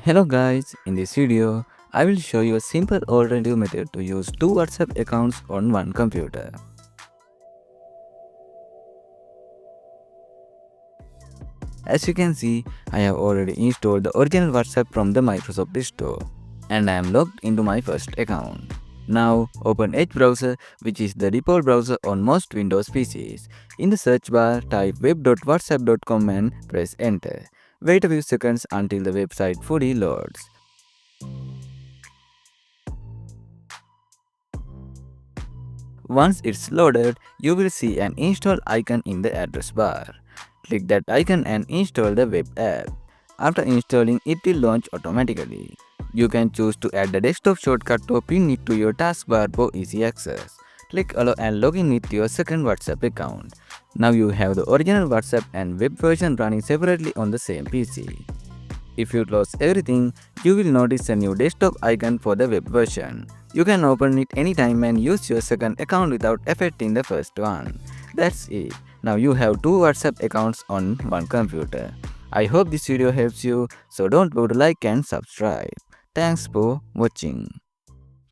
Hello guys, in this video, I will show you a simple alternative method to use two WhatsApp accounts on one computer. As you can see, I have already installed the original WhatsApp from the Microsoft Store and I am logged into my first account. Now open Edge browser, which is the default browser on most Windows PCs. In the search bar, type web.whatsapp.com and press enter. Wait a few seconds until the website fully loads. Once it's loaded, you will see an install icon in the address bar. Click that icon and install the web app. After installing, it will launch automatically. You can choose to add the desktop shortcut to pin it to your taskbar for easy access. Click allow and log in with your second WhatsApp account. Now you have the original WhatsApp and web version running separately on the same PC. If you close everything, you will notice a new desktop icon for the web version. You can open it anytime and use your second account without affecting the first one. That's it. Now you have two WhatsApp accounts on one computer. I hope this video helps you, so don't forget to like and subscribe. Thanks for watching.